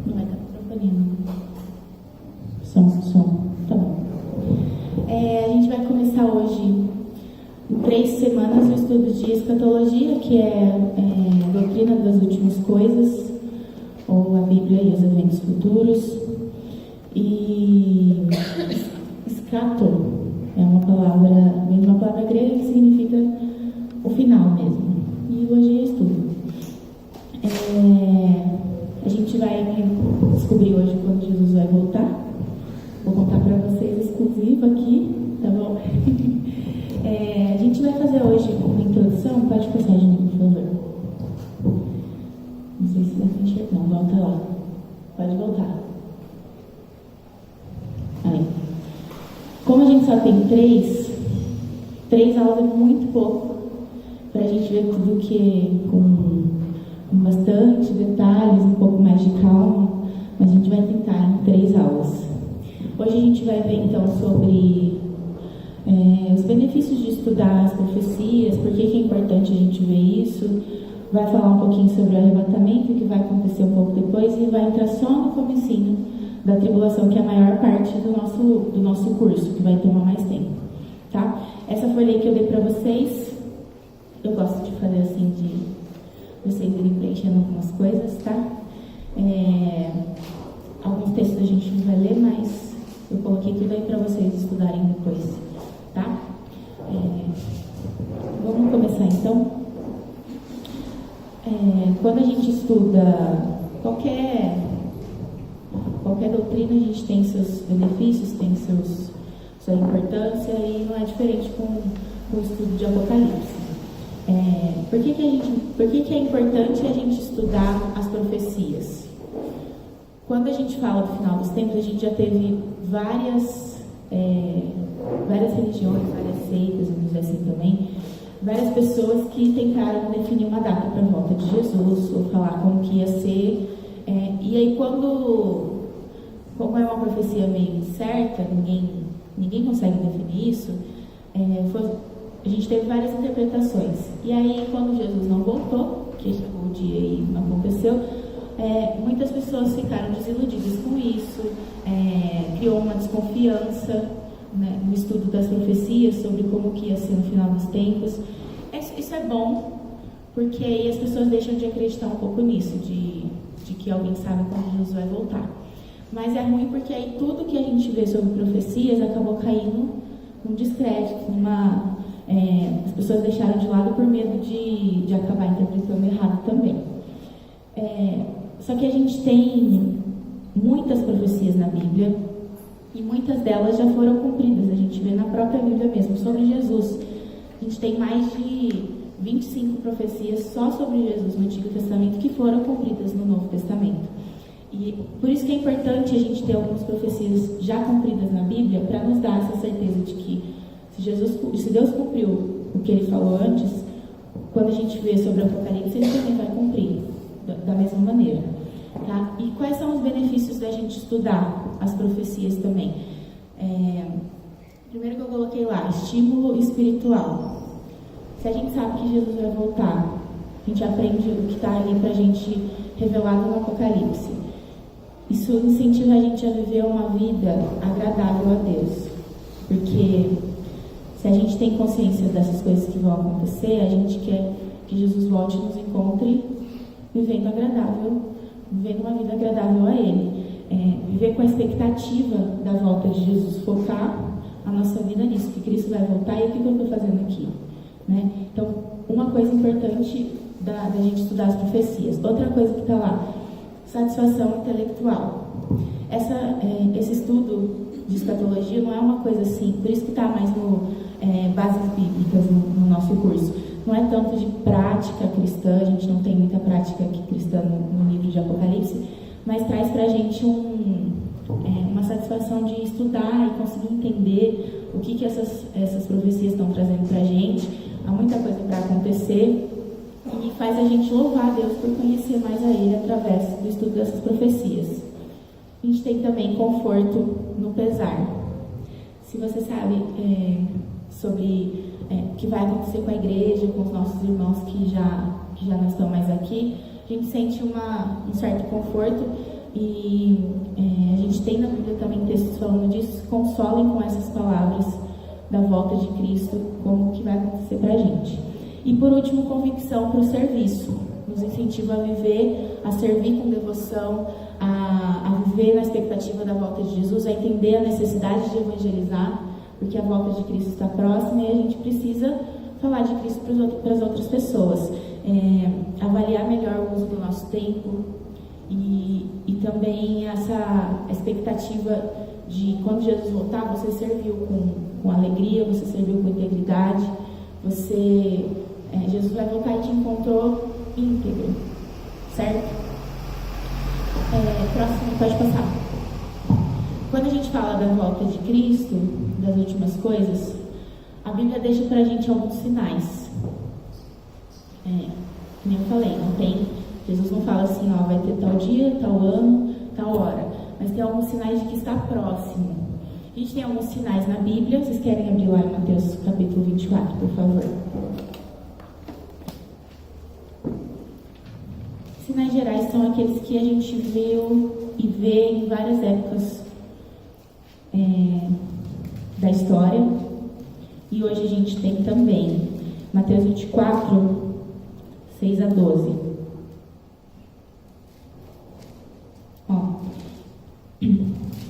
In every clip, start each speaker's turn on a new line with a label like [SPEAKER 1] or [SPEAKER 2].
[SPEAKER 1] Não vai estar microfonando. Som. Tá bom. A gente vai começar hoje, em 3 semanas, o estudo de escatologia, que é a doutrina das últimas coisas, ou a Bíblia e os eventos futuros. E escato vem de uma palavra grega que significa o final mesmo. E hoje é estudo. A gente vai descobrir hoje quando Jesus vai voltar. Vou contar para vocês exclusivo aqui, tá bom? A gente vai fazer hoje uma introdução. Pode passar, gente, por favor. Não sei se dá para enxergar. Não, volta lá. Pode voltar. Aí. Como a gente só tem 3 aulas é muito pouco para a gente ver tudo que com bastante detalhes, um pouco mais de calma, mas a gente vai tentar em 3 aulas. Hoje a gente vai ver então sobre os benefícios de estudar as profecias, por que é importante a gente ver isso, vai falar um pouquinho sobre o arrebatamento, que vai acontecer um pouco depois, e vai entrar só no comecinho da tribulação, que é a maior parte do nosso curso, que vai tomar mais tempo, tá? Essa folha aí que eu dei para vocês, eu gosto de fazer assim, de vocês irem preenchendo algumas coisas, tá? Alguns textos a gente não vai ler, mas eu coloquei tudo aí para vocês estudarem depois, tá? Vamos começar então. Quando a gente estuda qualquer doutrina, a gente tem seus benefícios, tem sua importância, e não é diferente com o estudo de Apocalipse. Por que é importante a gente estudar as profecias? Quando a gente fala do final dos tempos, a gente já teve várias religiões, várias seitas, vamos dizer assim também, várias pessoas que tentaram definir uma data para a volta de Jesus, ou falar como que ia ser. E aí, como é uma profecia meio incerta, ninguém consegue definir isso, a gente teve várias interpretações. E aí, quando Jesus não voltou, que chegou o dia e não aconteceu, muitas pessoas ficaram desiludidas com isso, criou uma desconfiança, né, no estudo das profecias sobre como que ia ser no final dos tempos. Isso é bom, porque aí as pessoas deixam de acreditar um pouco nisso, de que alguém sabe quando Jesus vai voltar. Mas é ruim porque aí tudo que a gente vê sobre profecias acabou caindo num descrédito, as pessoas deixaram de lado por medo de acabar interpretando errado também. Só que a gente tem muitas profecias na Bíblia e muitas delas já foram cumpridas. A gente vê na própria Bíblia mesmo, sobre Jesus. A gente tem mais de 25 profecias só sobre Jesus no Antigo Testamento que foram cumpridas no Novo Testamento. E por isso que é importante a gente ter algumas profecias já cumpridas na Bíblia, para nos dar essa certeza de que se Deus cumpriu o que Ele falou antes, quando a gente vê sobre o Apocalipse, Ele também vai cumprir da mesma maneira, tá? E quais são os benefícios da gente estudar as profecias também? Primeiro que eu coloquei lá, estímulo espiritual. Se a gente sabe que Jesus vai voltar, a gente aprende o que está ali para a gente revelado no Apocalipse. Isso incentiva a gente a viver uma vida agradável a Deus, porque se a gente tem consciência dessas coisas que vão acontecer, a gente quer que Jesus volte e nos encontre vivendo uma vida agradável a Ele. Viver com a expectativa da volta de Jesus, focar a nossa vida nisso, que Cristo vai voltar e o que eu estou fazendo aqui, né? Então, uma coisa importante da gente estudar as profecias. Outra coisa que está lá, satisfação intelectual. Esse estudo de escatologia não é uma coisa assim, por isso que está mais no bases bíblicas no nosso curso. Não é tanto de prática cristã, a gente não tem muita prática aqui cristã no livro de Apocalipse, mas traz para a gente uma satisfação de estudar e conseguir entender o que essas profecias estão trazendo para a gente. Há muita coisa para acontecer e faz a gente louvar a Deus por conhecer mais a Ele através do estudo dessas profecias. A gente tem também conforto no pesar. Se você sabe sobre o que vai acontecer com a igreja, com os nossos irmãos que já não estão mais aqui, a gente sente um certo conforto e a gente tem na Bíblia também textos falando disso. Consolem com essas palavras da volta de Cristo, como que vai acontecer para a gente. E por último, convicção para o serviço. Nos incentiva a viver, a servir com devoção, a viver na expectativa da volta de Jesus, a entender a necessidade de evangelizar, porque a volta de Cristo está próxima e a gente precisa falar de Cristo para as outras pessoas. Avaliar melhor o uso do nosso tempo e também essa expectativa de quando Jesus voltar, você serviu com alegria, você serviu com integridade, Jesus vai voltar e te encontrou íntegro, certo? Próximo, pode passar. Quando a gente fala da volta de Cristo, das últimas coisas, a Bíblia deixa pra gente alguns sinais. Como eu falei, Jesus não fala assim, vai ter tal dia, tal ano, tal hora, mas tem alguns sinais de que está próximo. A gente tem alguns sinais na Bíblia. Vocês querem abrir lá em Mateus capítulo 24, por favor? Sinais gerais são aqueles que a gente viu e vê em várias épocas da história, e hoje a gente tem também. Mateus 24, 6 a 12.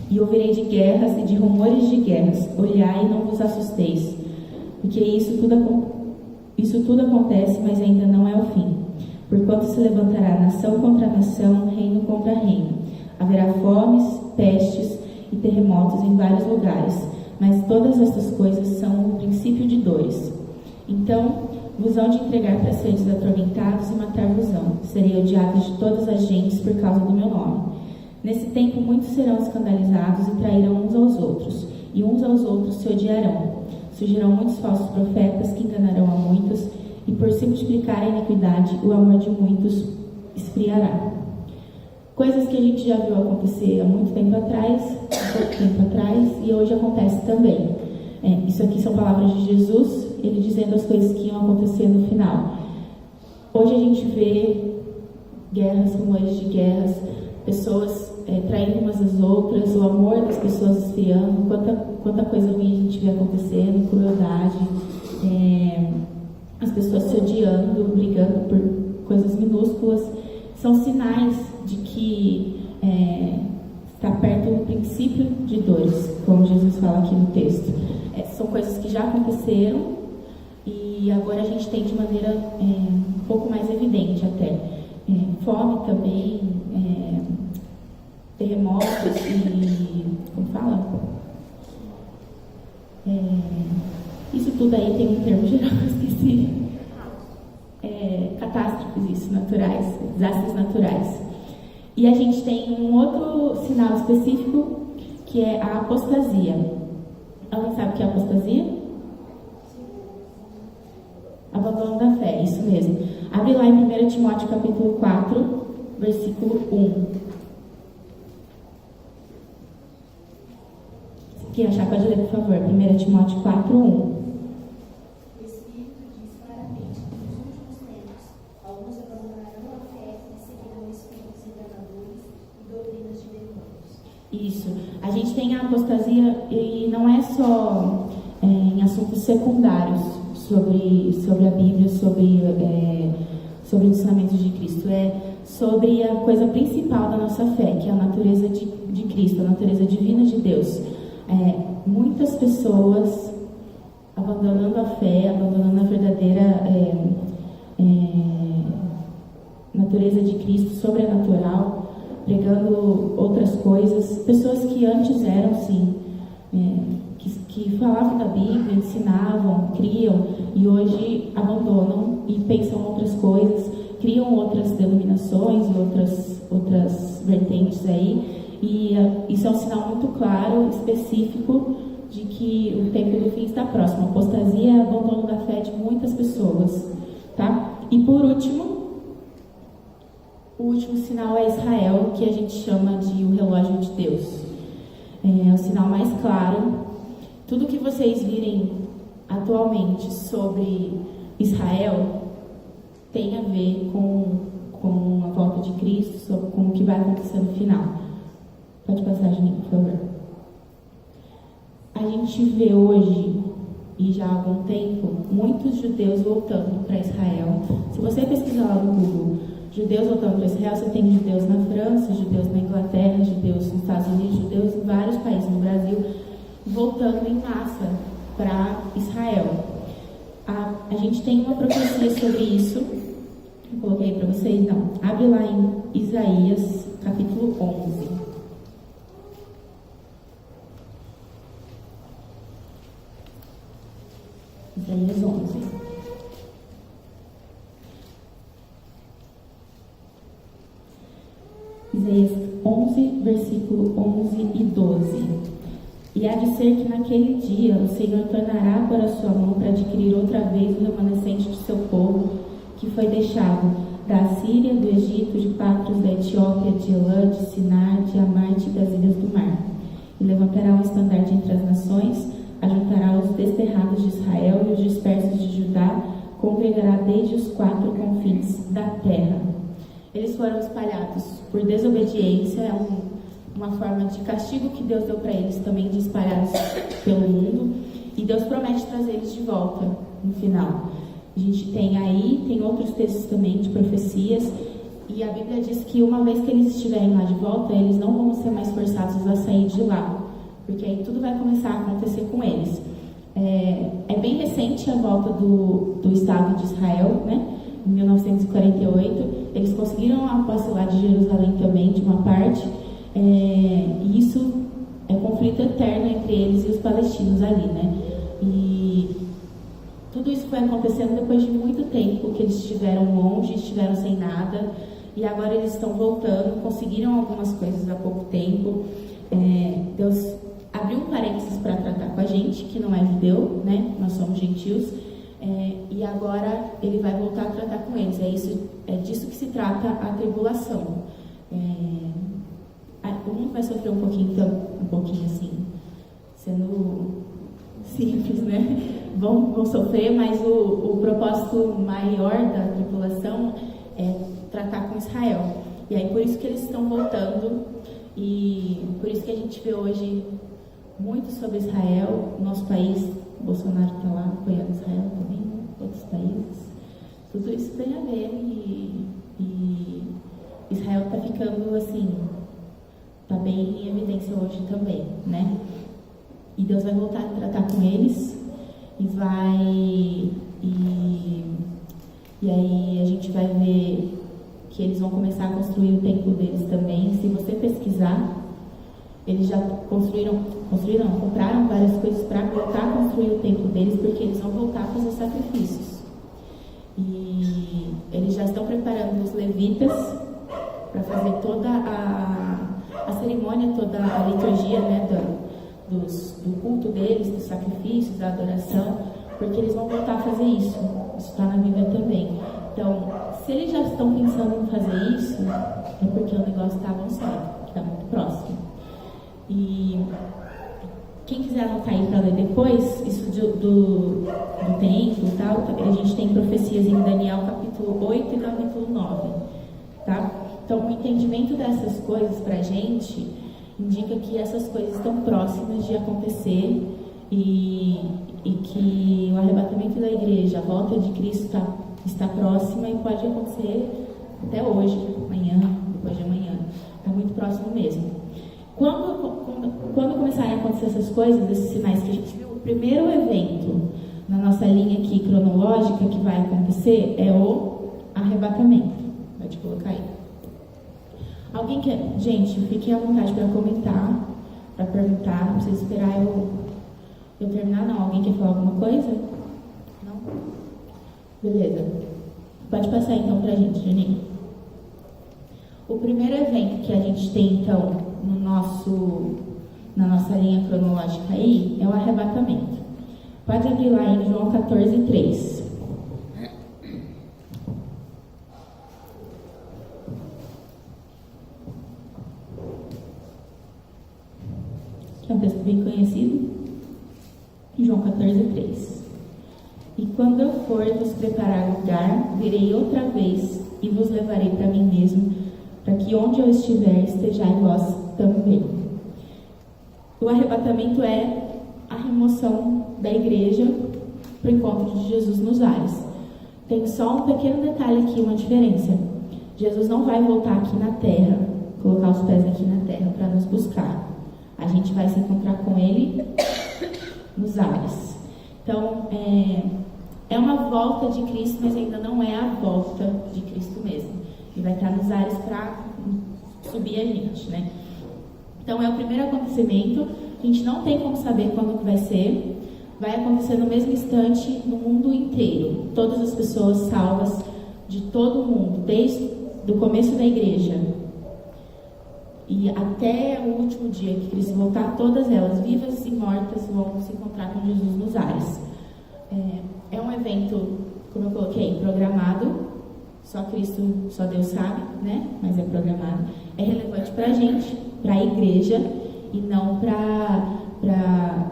[SPEAKER 1] E ouvirei de guerras e de rumores de guerras. Olhai e não vos assusteis, porque isso tudo acontece, mas ainda não é o fim. Porquanto se levantará nação contra nação, reino contra reino. Haverá fomes, pestes e terremotos em vários lugares, mas todas estas coisas são o princípio de dores. Então vos hão de entregar para seres atormentados e matar-vos-ão. Serei odiados de todas as gentes por causa do meu nome. Nesse tempo muitos serão escandalizados e trairão uns aos outros, e uns aos outros se odiarão. Surgirão muitos falsos profetas que enganarão a muitos, e por se multiplicar a iniquidade, o amor de muitos esfriará. Coisas que a gente já viu acontecer há muito tempo atrás, e hoje acontece também. Isso aqui são palavras de Jesus, ele dizendo as coisas que iam acontecer no final. Hoje a gente vê guerras, rumores de guerras, pessoas traindo umas às outras, o amor das pessoas esfriando, quanta coisa ruim a gente vê acontecendo, crueldade, as pessoas se odiando, brigando por coisas minúsculas. São sinais de que está perto do princípio de dores, como Jesus fala aqui no texto. São coisas que já aconteceram e agora a gente tem de maneira um pouco mais evidente até. Fome também, terremotos e... como fala? Isso tudo aí tem um termo geral que eu esqueci. Catástrofes, isso, naturais, desastres naturais. E a gente tem um outro sinal específico, que é a apostasia. Alguém sabe o que é apostasia? Abandono da fé, isso mesmo. Abre lá em 1 Timóteo capítulo 4, versículo 1. Se quer achar, pode ler, por favor. 1 Timóteo 4, 1. Isso. A gente tem a apostasia e não é só em assuntos secundários sobre a Bíblia, sobre os ensinamentos de Cristo. É sobre a coisa principal da nossa fé, que é a natureza de Cristo, a natureza divina de Deus. Muitas pessoas abandonando a fé, abandonando a verdadeira natureza de Cristo, sobrenatural, pregando outras coisas, pessoas que antes eram, sim, que falavam da Bíblia, ensinavam, criam, e hoje abandonam e pensam outras coisas, criam outras denominações e outras vertentes aí, e isso é um sinal muito claro, específico, de que o tempo do fim está próximo. A apostasia é abandono da fé de muitas pessoas, tá? E por último, o último sinal é Israel, que a gente chama de o relógio de Deus. É o sinal mais claro. Tudo que vocês virem atualmente sobre Israel tem a ver com a volta de Cristo, sobre como que vai acontecer no final. Pode passar, Juninho, por favor. A gente vê hoje, e já há algum tempo, muitos judeus voltando para Israel. Se você pesquisar lá no Google, judeus voltando para Israel, você tem judeus na França, judeus na Inglaterra, judeus nos Estados Unidos, judeus em vários países no Brasil, voltando em massa para Israel. A gente tem uma profecia sobre isso. Eu coloquei para vocês, não. Abre lá em Isaías, capítulo 11. Isaías 11. Isaías 11, versículo 11 e 12. E há de ser que naquele dia o Senhor tornará para a sua mão para adquirir outra vez o remanescente de seu povo, que foi deixado da Assíria, do Egito, de Patros, da Etiópia, de Elã, de Sinar, de Amarte e das ilhas do mar. E levantará um estandarte entre as nações, ajuntará os desterrados de Israel e os dispersos de Judá, congregará desde os 4 confins da terra. Eles foram espalhados por desobediência, é uma forma de castigo que Deus deu para eles também, de espalhados pelo mundo, e Deus promete trazer eles de volta no final. A gente tem outros textos também de profecias, e a Bíblia diz que uma vez que eles estiverem lá de volta, eles não vão ser mais forçados a sair de lá, porque aí tudo vai começar a acontecer com eles. É bem recente a volta do Estado de Israel, né? Em 1948, eles conseguiram a posse lá de Jerusalém também, de uma parte, e isso é conflito eterno entre eles e os palestinos ali, né? E tudo isso foi acontecendo depois de muito tempo que eles estiveram longe, estiveram sem nada, e agora eles estão voltando, conseguiram algumas coisas há pouco tempo. Deus abriu um parênteses para tratar com a gente, que não é judeu, né? Nós somos gentios, e agora ele vai voltar a tratar com eles. É disso que se trata a tribulação. O mundo vai sofrer um pouquinho assim, sendo simples, né? Vão sofrer, mas o propósito maior da tribulação é tratar com Israel. E aí por isso que eles estão voltando, e por isso que a gente vê hoje muito sobre Israel. Nosso país, Bolsonaro está lá apoiando Israel também, né? Outros países. Tudo isso tem a ver, e Israel está ficando assim, está bem em evidência hoje também, né? E Deus vai voltar a tratar com eles, e aí a gente vai ver que eles vão começar a construir o templo deles também. Se você pesquisar, eles já compraram várias coisas para voltar a construir o templo deles, porque eles vão voltar a fazer sacrifícios. E eles já estão preparando os levitas para fazer toda a cerimônia, toda a liturgia, né, do culto deles, dos sacrifícios, da adoração, porque eles vão voltar a fazer isso. Isso está na Bíblia também. Então, se eles já estão pensando em fazer isso, é porque o negócio está avançado, está muito próximo. E quem quiser anotar aí para ler depois, isso do templo e tal, a gente tem profecias em Daniel capítulo 8 e capítulo 9, tá? Então, o entendimento dessas coisas para a gente indica que essas coisas estão próximas de acontecer, e que o arrebatamento da igreja, a volta de Cristo está próxima, e pode acontecer até hoje, amanhã, depois de amanhã. Está muito próximo mesmo. Quando começarem a acontecer essas coisas, esses sinais que a gente viu, o primeiro evento na nossa linha aqui cronológica que vai acontecer é o arrebatamento. Pode colocar aí. Alguém quer? Gente, fiquem à vontade para comentar, para perguntar, não precisa esperar eu terminar, não. Alguém quer falar alguma coisa? Não? Beleza. Pode passar então pra gente, Juninho. O primeiro evento que a gente tem, então, na nossa linha cronológica aí, é o arrebatamento. Pode abrir lá em João 14:3. Que é um texto bem conhecido. João 14:3. E quando eu for vos preparar lugar, virei outra vez e e vos levarei para mim mesmo, para que onde eu estiver, estejais vós também. O arrebatamento é a remoção da igreja para o encontro de Jesus nos ares. Tem só um pequeno detalhe aqui, uma diferença. Jesus não vai voltar aqui na terra, colocar os pés aqui na terra para nos buscar. A gente vai se encontrar com Ele nos ares. Então, é uma volta de Cristo, mas ainda não é a volta de Cristo mesmo. Ele vai estar nos ares para subir a gente, né? Então, é o primeiro acontecimento. A gente não tem como saber quando que vai ser. Vai acontecer no mesmo instante no mundo inteiro. Todas as pessoas salvas de todo o mundo, desde o começo da igreja e até o último dia que Cristo voltar, todas elas, vivas e mortas, vão se encontrar com Jesus nos ares. É um evento, como eu coloquei, programado. Só Cristo, só Deus sabe, né? Mas é programado. É relevante para a gente, para a igreja, e não para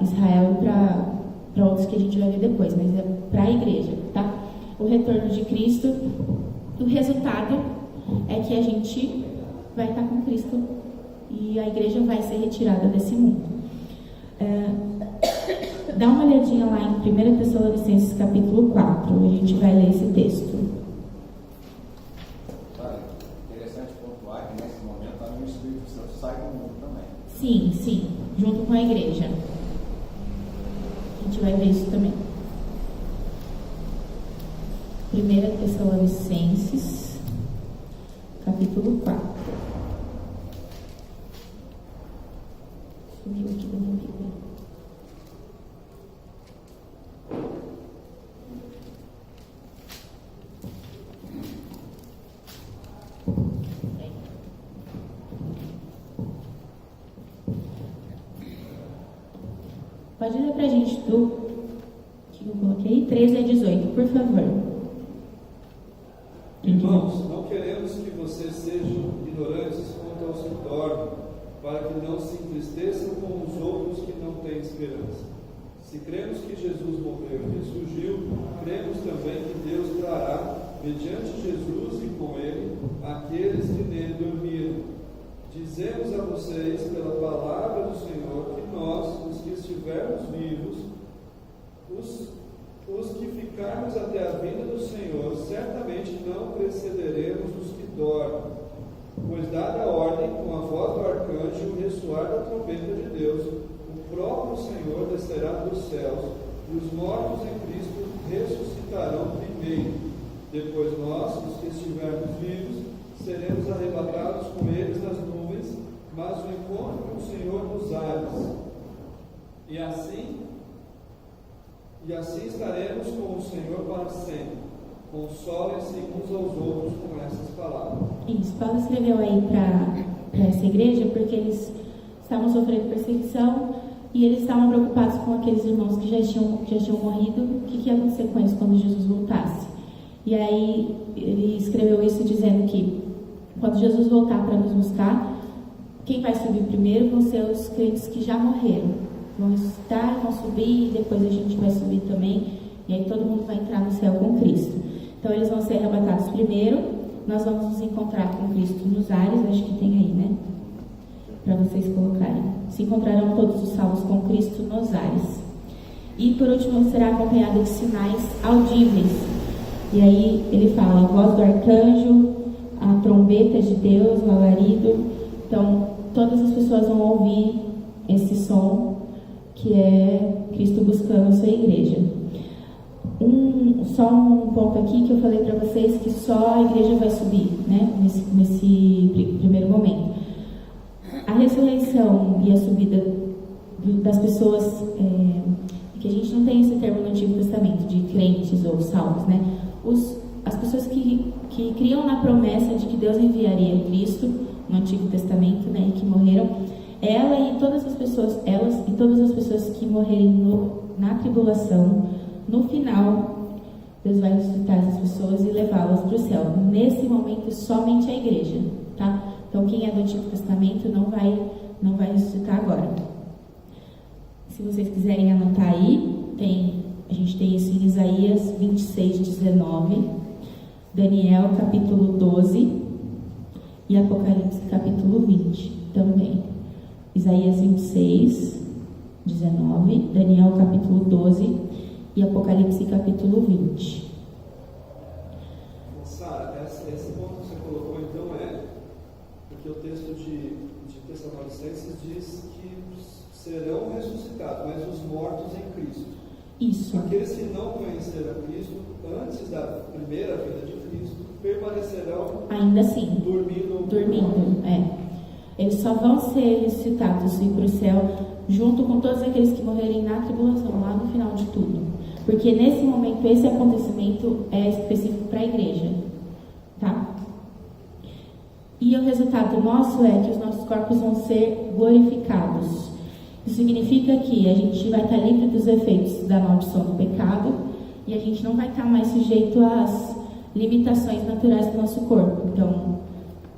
[SPEAKER 1] Israel e para outros que a gente vai ver depois, mas é para a igreja, tá? O retorno de Cristo, o resultado é que a gente vai estar com Cristo e a igreja vai ser retirada desse mundo. Dá uma olhadinha lá em 1 Tessalonicenses capítulo 4, a gente vai ler esse texto.
[SPEAKER 2] Interessante pontuar que nesse momento a minha Espírito Santo sai do mundo também.
[SPEAKER 1] Sim, junto com a igreja. A gente vai ver isso também. 1 Tessalonicenses, capítulo 4. Sumiu aqui da minha Bíblia. Pode ler pra gente do que eu coloquei, 13 a 18, por favor.
[SPEAKER 3] Irmãos, não queremos que vocês sejam ignorantes quanto ao que dorme, para que não se entristeçam com os outros que não têm esperança. Se cremos que Jesus morreu e ressurgiu, cremos também que Deus trará, mediante Jesus e com ele, aqueles que nele dormiram. Dizemos a vocês, pela palavra do Senhor, que nós, os que estivermos vivos, os que ficarmos até a vinda do Senhor, certamente não precederemos os que dormem. Pois, dada a ordem, com a voz do arcanjo e o ressoar da trombeta de Deus, o próprio Senhor descerá dos céus, e os mortos em Cristo ressuscitarão primeiro. Depois nós, os que estivermos vivos, seremos arrebatados com eles nas nuvens, mas o encontro com o Senhor nos ares. E assim estaremos com o Senhor para sempre. Consolem-se uns aos outros com essas palavras.
[SPEAKER 1] Isso, Paulo escreveu aí para essa igreja porque eles estavam sofrendo perseguição e eles estavam preocupados com aqueles irmãos que já tinham morrido, o que ia acontecer com eles quando Jesus voltasse. E aí ele escreveu isso dizendo que quando Jesus voltar para nos buscar, quem vai subir primeiro vão ser os crentes que já morreram. Vão ressuscitar, vão subir e depois a gente vai subir também. E aí todo mundo vai entrar no céu com Cristo. Então eles vão ser arrebatados primeiro. Nós vamos nos encontrar com Cristo nos ares. Acho que tem aí, né? Para vocês colocarem. Se encontrarão todos os salvos com Cristo nos ares. E por último será acompanhado de sinais audíveis. E aí ele fala a voz do arcanjo, a trombeta de Deus, o alarido. Então todas as pessoas vão ouvir esse som que é Cristo buscando a sua igreja. Só um ponto aqui que eu falei para vocês que só a igreja vai subir, né? Nesse primeiro momento. A ressurreição e a subida das pessoas, que a gente não tem esse termo no Antigo Testamento, de crentes ou salvos, né? As pessoas que criam na promessa de que Deus enviaria Cristo no Antigo Testamento, né? E que morreram, elas e todas as pessoas que morrerem na tribulação, no final, Deus vai ressuscitar essas pessoas e levá-las para o céu. Nesse momento, somente a igreja, tá? Então, quem é do Antigo Testamento não vai ressuscitar agora. Se vocês quiserem anotar aí, a gente tem isso em Isaías 26, 19. Daniel capítulo 12 e Apocalipse capítulo 20 também. Isaías 26, 19, Daniel capítulo 12 e Apocalipse capítulo 20.
[SPEAKER 3] Sara, esse ponto que você colocou então porque o texto de Tessalonicenses diz que serão ressuscitados, mas os mortos em Cristo.
[SPEAKER 1] Isso.
[SPEAKER 3] Aqueles que não conheceram Cristo antes da primeira vinda de Cristo permanecerão
[SPEAKER 1] ainda assim
[SPEAKER 3] dormindo.
[SPEAKER 1] Eles só vão ser ressuscitados e ir para o céu junto com todos aqueles que morrerem na tribulação, lá no final de tudo. Porque nesse momento, esse acontecimento é específico para a igreja, tá? E o resultado nosso é que os nossos corpos vão ser glorificados. Isso significa que a gente vai estar livre dos efeitos da maldição do pecado e a gente não vai estar mais sujeito às limitações naturais do nosso corpo. Então,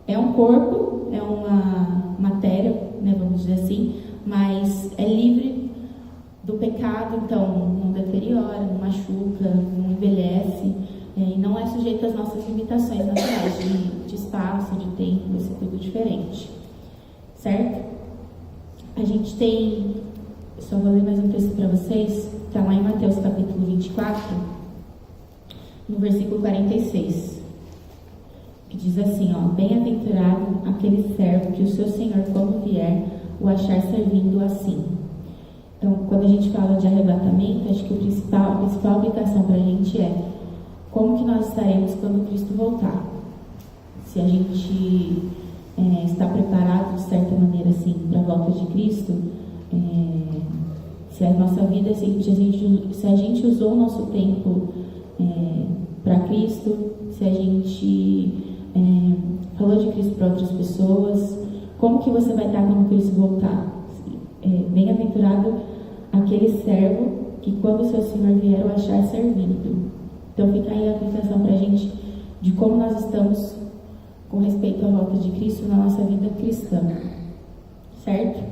[SPEAKER 1] é um corpo, é uma matéria, né, vamos dizer assim, mas é livre do pecado, então não deteriora, não machuca, não envelhece, e não é sujeito às nossas limitações naturais de espaço, de tempo, vai ser tudo diferente. Certo? A gente tem, só vou ler mais um texto para vocês, está lá em Mateus capítulo 24, no versículo 46, que diz assim, ó: bem-aventurado aquele servo que o seu Senhor, quando vier, o achar servindo assim. Então, quando a gente fala de arrebatamento, acho que a principal aplicação para a gente é como que nós estaremos quando Cristo voltar. Se a gente está preparado, de certa maneira, assim, para a volta de Cristo, se a nossa vida, se a gente usou o nosso tempo para Cristo, se a gente falou de Cristo para outras pessoas, como que você vai estar quando Cristo voltar? Bem-aventurado aquele servo que quando o seu Senhor vier o achar servindo. Então fica aí a aplicação para a gente de como nós estamos com respeito à volta de Cristo na nossa vida cristã, certo?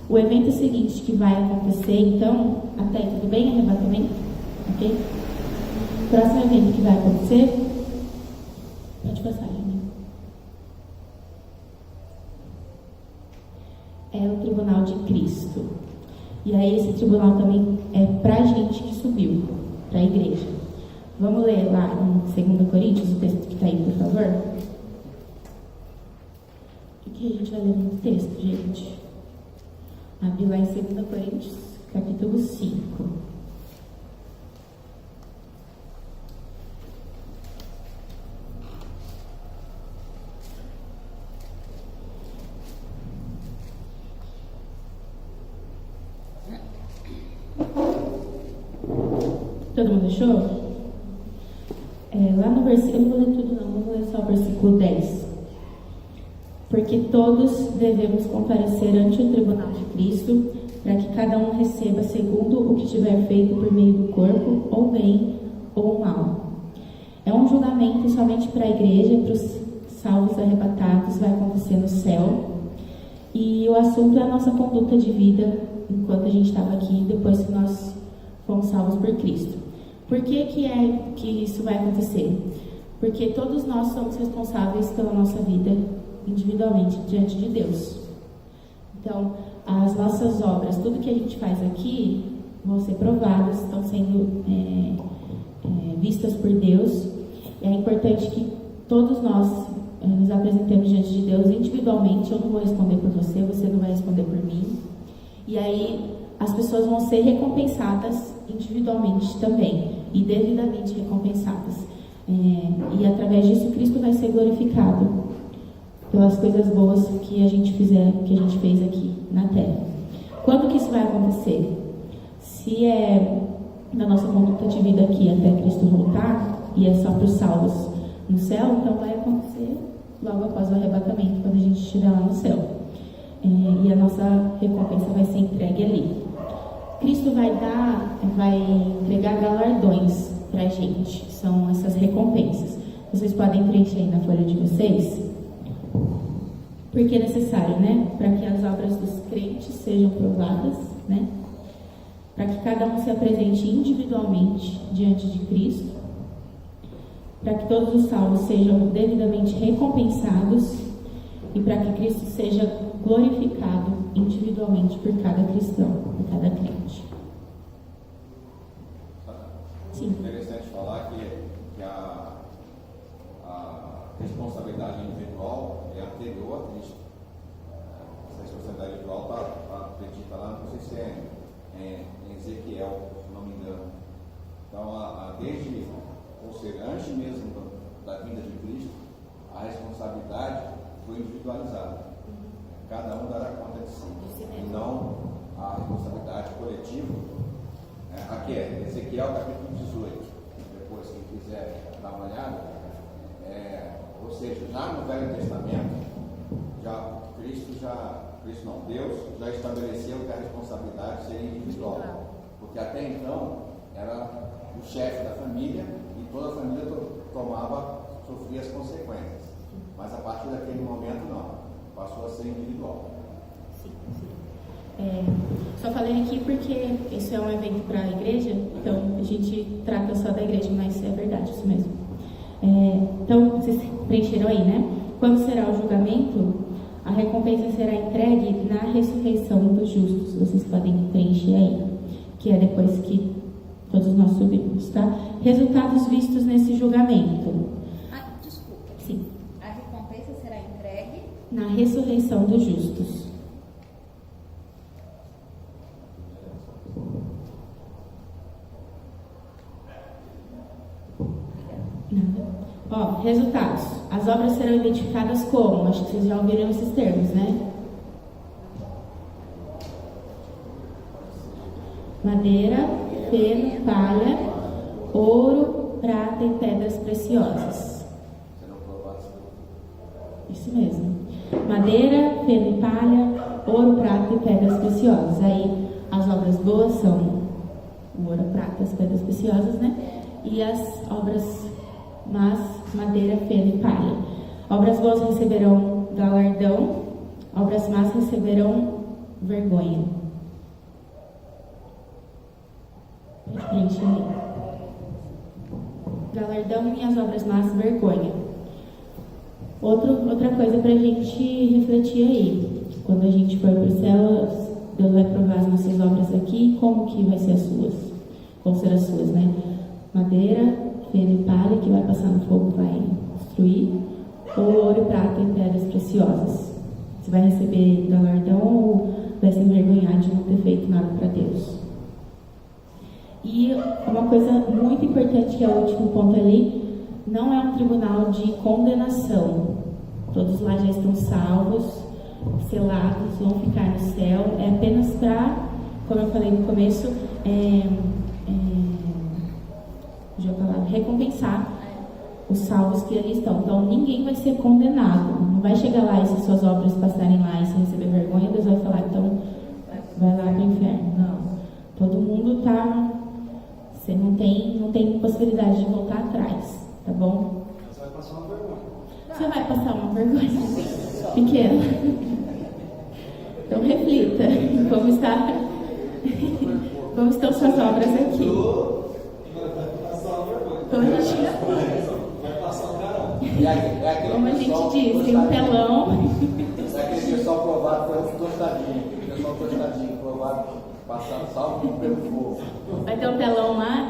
[SPEAKER 1] O evento seguinte que vai acontecer, então, até tudo bem, arrebatamento? Ok? O próximo evento que vai acontecer, pode passar, Jane. É o tribunal de Cristo. E aí esse tribunal também é pra gente que subiu, pra igreja. Vamos ler lá em 2 Coríntios, o texto que está aí, por favor? O que a gente vai ler no texto, gente? Abri lá em 2 Coríntios, capítulo 5. Todo mundo achou? Lá no versículo, eu não vou ler tudo não, vamos ler só o versículo 10. Porque todos devemos comparecer ante o tribunal de Cristo, para que cada um receba segundo o que tiver feito por meio do corpo, ou bem ou mal. É um julgamento somente para a igreja, para os salvos arrebatados, vai acontecer no céu. E o assunto é a nossa conduta de vida enquanto a gente estava aqui, depois que nós fomos salvos por Cristo. Por que que isso vai acontecer? Porque todos nós somos responsáveis pela nossa vida individualmente diante de Deus. Então, as nossas obras, tudo que a gente faz aqui, vão ser provadas, estão sendo vistas por Deus. É importante que todos nós nos apresentemos diante de Deus individualmente. Eu não vou responder por você, você não vai responder por mim. E aí, as pessoas vão ser recompensadas individualmente também, e devidamente recompensadas. E através disso, Cristo vai ser glorificado pelas coisas boas que a gente fez aqui na Terra. Quando que isso vai acontecer? Se é na nossa conduta de vida aqui até Cristo voltar, e é só para os salvos no céu, então vai acontecer logo após o arrebatamento, quando a gente estiver lá no céu. E a nossa recompensa vai ser entregue ali. Cristo vai entregar galardões para a gente, são essas recompensas. Vocês podem preencher aí na folha de vocês, porque é necessário, né? Para que as obras dos crentes sejam provadas, né? Para que cada um se apresente individualmente diante de Cristo. para que todos os salvos sejam devidamente recompensados e para que Cristo seja glorificado individualmente por cada cristão, por cada crente. Sim.
[SPEAKER 2] Interessante falar que a responsabilidade individual é anterior a Cristo. Essa responsabilidade individual está acredita lá, não sei se é em Ezequiel, se não me engano. Então, ou seja, antes mesmo da vinda de Cristo, a responsabilidade foi individualizada. Cada um dará conta de si, e não a responsabilidade coletiva. Aqui é Ezequiel capítulo 18. Depois, quem quiser dar uma olhada, ou seja, já no Velho Testamento, Deus já estabeleceu que a responsabilidade seria individual, porque até então era o chefe da família e toda a família sofria as consequências, mas a partir daquele momento não, passou a ser individual.
[SPEAKER 1] Só falei aqui porque isso é um evento para a igreja, então a gente trata só da igreja, mas é verdade, isso mesmo. Então, vocês preencheram aí, né? Quando será o julgamento, a recompensa será entregue na ressurreição dos justos. Vocês podem preencher aí, que é depois que todos nós subimos, tá? Resultados vistos nesse julgamento.
[SPEAKER 4] Desculpa.
[SPEAKER 1] Sim.
[SPEAKER 4] A recompensa será entregue
[SPEAKER 1] na ressurreição dos justos. Resultados. As obras serão identificadas como? Acho que vocês já ouviram esses termos, né? Madeira, feno, palha, ouro, prata e pedras preciosas. Isso mesmo. Madeira, feno e palha, ouro, prata e pedras preciosas. Aí as obras boas são o ouro, prata, as pedras preciosas, né? E as obras más, madeira, feno e palha. Obras boas receberão galardão, obras más receberão vergonha. Preenche aí. Galardão e as obras más, vergonha. Outra coisa para a gente refletir aí. Quando a gente for para o céu, Deus vai provar as nossas obras aqui, como que vai ser as suas? Como serão as suas, né? Madeira, feno e palha, que vai passar no fogo, vai destruir, ou ouro, prata e pedras preciosas. Você vai receber galardão ou vai se envergonhar de não ter feito nada para Deus. E uma coisa muito importante, que é o último ponto ali, não é um tribunal de condenação. Todos lá já estão salvos, selados, vão ficar no céu. É apenas para, como eu falei no começo, recompensar os salvos que ali estão. Então ninguém vai ser condenado. Não vai chegar lá e se suas obras passarem lá e se receber vergonha, Deus vai falar, então vai lá para o inferno. Não. Todo mundo está. Você não tem possibilidade de voltar atrás, tá bom?
[SPEAKER 3] Você vai passar uma vergonha.
[SPEAKER 1] Você vai passar uma vergonha pequena. Então reflita. Como estão suas obras aqui? Como a gente, como a gente diz, tem um telão.
[SPEAKER 2] É aquele pessoal provado foi um tostadinho. O pessoal tostadinho, provado, passando salvo pelo fogo.
[SPEAKER 1] Vai ter um telão lá,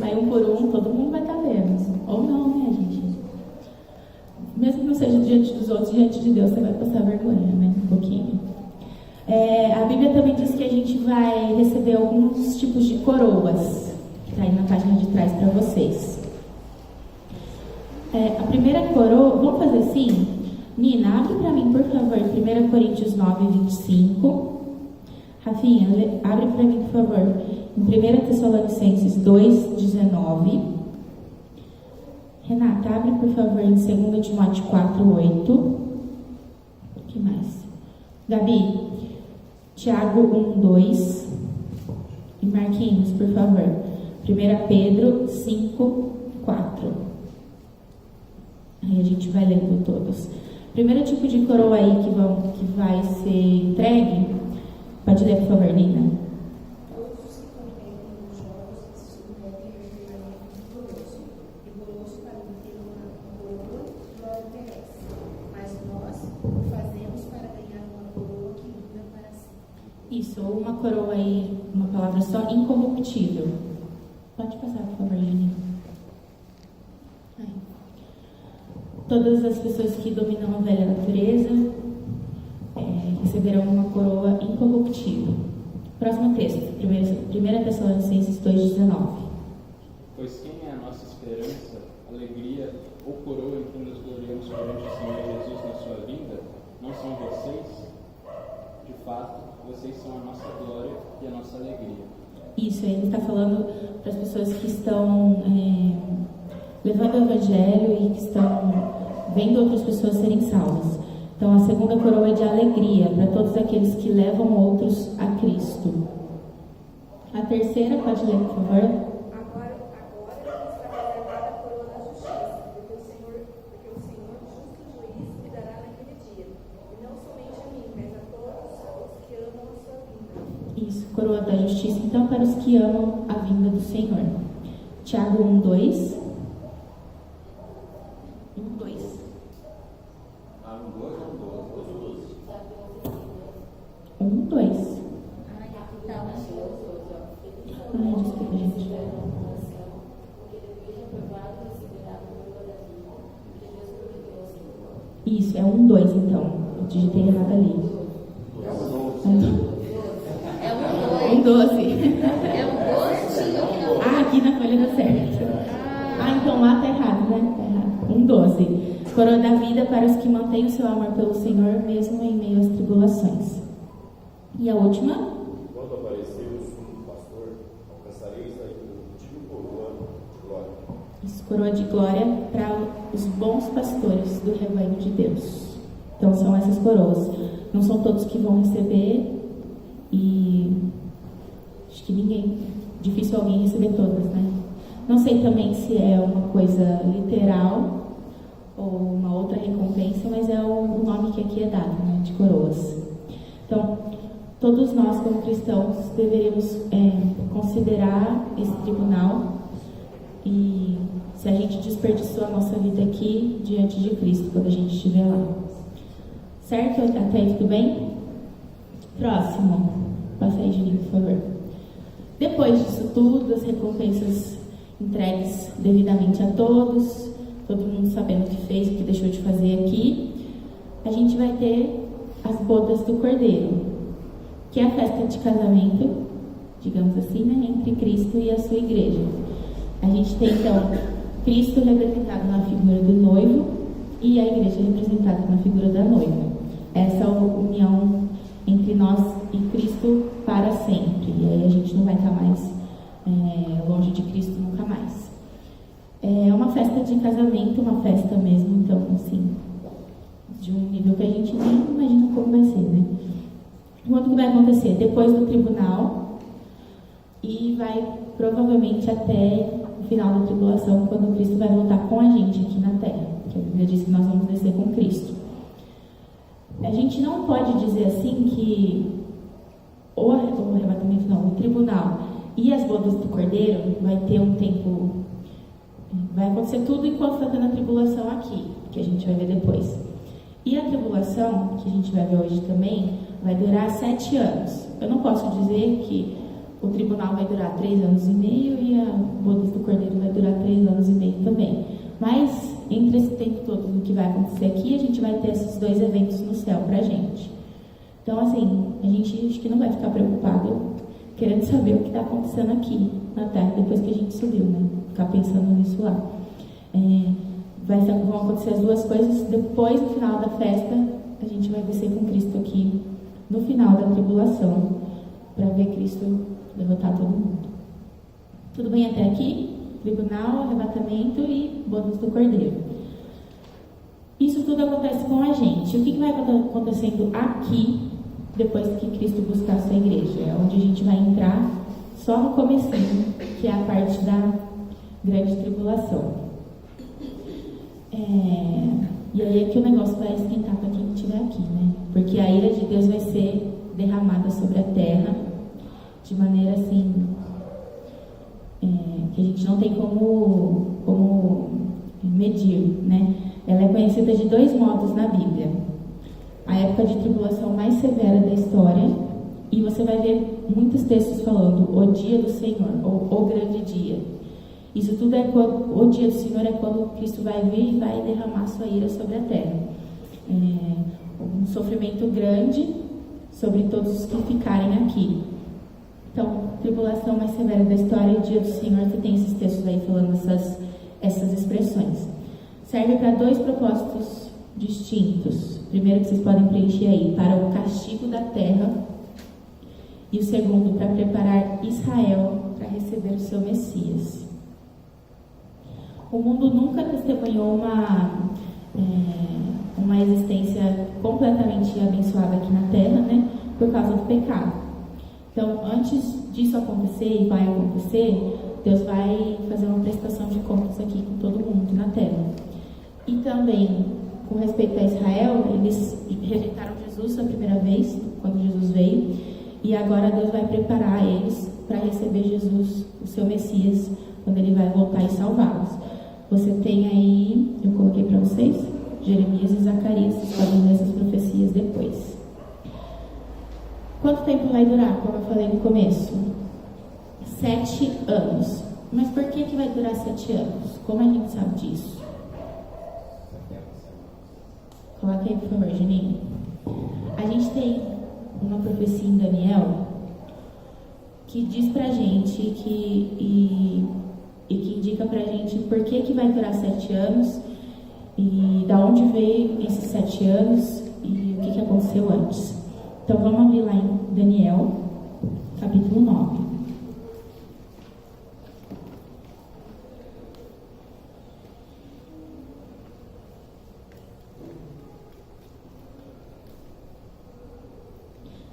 [SPEAKER 1] vai um por um, todo mundo vai estar vendo. Ou não, né, gente? Mesmo que não seja diante dos outros, diante de Deus, você vai passar vergonha, né? Um pouquinho. A Bíblia também diz que a gente vai receber alguns tipos de coroas. Está aí na página de trás para vocês. A primeira coroa, vamos fazer assim? Nina, abre para mim, por favor, 1 Coríntios 9, 25. Rafinha, abre para mim, por favor, em 1 Tessalonicenses 2, 19. Renata, abre, por favor, em 2 Timóteo 4, 8. O que mais? Gabi, Tiago 1, 2. E Marquinhos, por favor, 1 Pedro 5, 4. Aí a gente vai lendo todos. Primeiro tipo de coroa aí que vai ser entregue. Pode ler, por favor, Nina.
[SPEAKER 5] Todos os que competem nos jogos se submetem ao treinamento rigoroso para obter
[SPEAKER 1] Isso, ou uma coroa aí, uma palavra só, incorruptível. Pode passar, por favor, Juninho. Todas as pessoas que dominam a velha natureza receberão uma coroa incorruptível. Próximo texto, 1 Tessalonicenses 2,19.
[SPEAKER 5] Pois quem é a nossa esperança, alegria ou coroa em que nos gloriamos perante o Senhor Jesus na sua vinda? Não são vocês? De fato, vocês são a nossa glória e a nossa alegria.
[SPEAKER 1] Isso, ele está falando para as pessoas que estão levando o Evangelho e que estão vendo outras pessoas serem salvas. Então, a segunda coroa é de alegria para todos aqueles que levam outros a Cristo. A terceira, pode ler, por favor?
[SPEAKER 6] Agora está reservada a coroa da justiça, porque o Senhor, justo juiz, me dará naquele dia, e não somente a mim, mas a todos os que amam a sua vinda.
[SPEAKER 1] Isso, coroa da justiça, então, para os que amam a vinda do Senhor. Tiago 1:2. 1:2.
[SPEAKER 2] Ah, 1:2.
[SPEAKER 1] 1:2.
[SPEAKER 4] Ai, então.
[SPEAKER 1] Ai, desculpa, gente. Isso, é 1:2, então. Eu digitei errado ali.
[SPEAKER 4] É um
[SPEAKER 1] 1:12.
[SPEAKER 4] É um 12?
[SPEAKER 1] Ah, aqui na folha dá certo. Ah, então lá tá errado, né? Tá errado. 1:12. Coroa da vida para os que mantêm o seu amor pelo Senhor, mesmo em meio às tribulações. E a última?
[SPEAKER 7] Quando aparecer o sumo pastor, alcançareis a indiscutível coroa de glória.
[SPEAKER 1] Isso, coroa de glória para os bons pastores do rebanho de Deus. Então são essas coroas. Não são todos que vão receber e acho que difícil alguém receber todas, né? Não sei também se é uma coisa literal ou uma outra recompensa, mas é o nome que aqui é dado, né, de coroas. Então, todos nós como cristãos deveríamos considerar esse tribunal e se a gente desperdiçou a nossa vida aqui diante de Cristo quando a gente estiver lá. Certo? Até aí tudo bem? Próximo. Passa aí, Juninho, por favor. Depois disso tudo, as recompensas entregues devidamente a todos, todo mundo sabendo o que fez, o que deixou de fazer aqui, a gente vai ter as bodas do Cordeiro, que é a festa de casamento, digamos assim, né, entre Cristo e a sua igreja. A gente tem, então, Cristo representado na figura do noivo e a igreja representada na figura da noiva. Essa união entre nós e Cristo para sempre. E aí a gente não vai estar mais longe de Cristo nunca mais. É uma festa de casamento, uma festa mesmo, então, assim, de um nível que a gente nem imagina como vai ser, né? Quando que vai acontecer? Depois do tribunal e vai provavelmente até o final da tribulação, quando Cristo vai voltar com a gente aqui na Terra, que a Bíblia diz que nós vamos descer com Cristo. A gente não pode dizer assim que o arrebatamento não, o tribunal e as bodas do Cordeiro vai ter um tempo, vai acontecer tudo enquanto está tendo a tribulação aqui, que a gente vai ver depois. E a tribulação, que a gente vai ver hoje também, vai durar 7 anos. Eu não posso dizer que o tribunal vai durar 3 anos e meio e a bodas do Cordeiro vai durar 3 anos e meio também. Mas, entre esse tempo todo do que vai acontecer aqui, a gente vai ter esses 2 eventos no céu pra gente. Então, assim, a gente acho que não vai ficar preocupado querendo saber o que está acontecendo aqui na Terra depois que a gente subiu, né? Ficar pensando nisso lá. Vão acontecer as duas coisas. Depois, no final da festa, a gente vai descer com Cristo aqui no final da tribulação para ver Cristo derrotar todo mundo. Tudo bem até aqui? Tribunal, arrebatamento e bodas do Cordeiro. Isso tudo acontece com a gente. O que vai acontecendo aqui depois que Cristo buscar a sua igreja? É onde a gente vai entrar só no comecinho, que é a parte da grande tribulação. E aí é que o negócio vai esquentar para quem estiver aqui, né? Porque a ira de Deus vai ser derramada sobre a terra de maneira assim que a gente não tem como medir, né? Ela é conhecida de 2 modos na Bíblia. A época de tribulação mais severa da história, e você vai ver muitos textos falando o dia do Senhor, ou o grande dia. Isso tudo é quando, o dia do Senhor é quando Cristo vai vir e vai derramar sua ira sobre a terra. Um sofrimento grande sobre todos os que ficarem aqui. Então, tribulação mais severa da história, o dia do Senhor, você tem esses textos aí falando essas expressões. Serve para 2 propósitos distintos. Primeiro que vocês podem preencher aí, para o castigo da terra, e o segundo, para preparar Israel para receber o seu Messias. O mundo nunca testemunhou uma existência completamente abençoada aqui na terra, né, por causa do pecado. Então, antes disso acontecer, e vai acontecer, Deus vai fazer uma prestação de contas aqui com todo mundo na terra. E também, com respeito a Israel, eles rejeitaram Jesus a primeira vez, quando Jesus veio, e agora Deus vai preparar eles para receber Jesus, o seu Messias, quando ele vai voltar e salvá-los. Você tem aí, eu coloquei para vocês, Jeremias e Zacarias, vocês podem ler essas profecias depois. Quanto tempo vai durar, como eu falei no começo? 7 anos. Mas por que vai durar 7 anos? Como a gente sabe disso? Coloca aí, por favor, Juninho. A gente tem uma profecia em Daniel que diz pra gente e que indica pra gente por que vai durar 7 anos e da onde veio esses 7 anos e o que aconteceu antes. Então vamos abrir lá em Daniel, capítulo 9.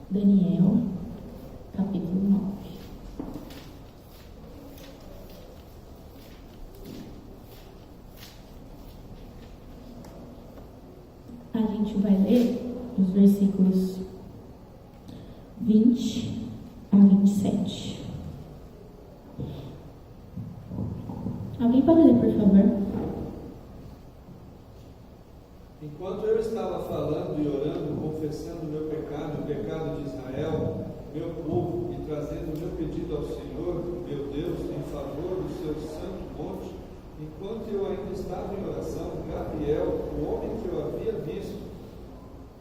[SPEAKER 1] Daniel, capítulo 9. A gente vai ler os versículos 20 a 27. Alguém pode ler, por favor?
[SPEAKER 3] Enquanto eu estava falando e orando, confessando o meu pecado e o pecado de Israel, meu povo, e trazendo o meu pedido ao Senhor, meu Deus, em favor do seu santo monte, enquanto eu ainda estava em oração, Gabriel, o homem que eu havia visto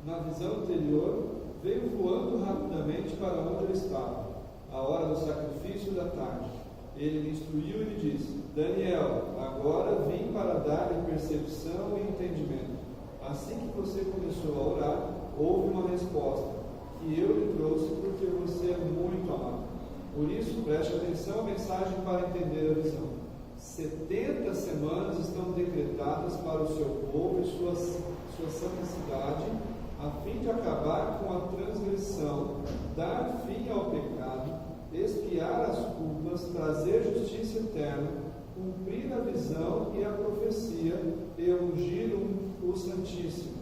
[SPEAKER 3] na visão anterior, veio voando rapidamente para onde eu estava, à hora do sacrifício da tarde. Ele me instruiu e me disse: Daniel, agora vim para dar-lhe percepção e entendimento. Assim que você começou a orar, houve uma resposta, que eu lhe trouxe porque você é muito amado. Por isso, preste atenção à mensagem para entender a visão. 70 semanas estão decretadas para o seu povo e sua santa cidade, a fim de acabar com a transgressão, dar fim ao pecado, expiar as culpas, trazer justiça eterna, cumprir a visão e a profecia e ungir o Santíssimo.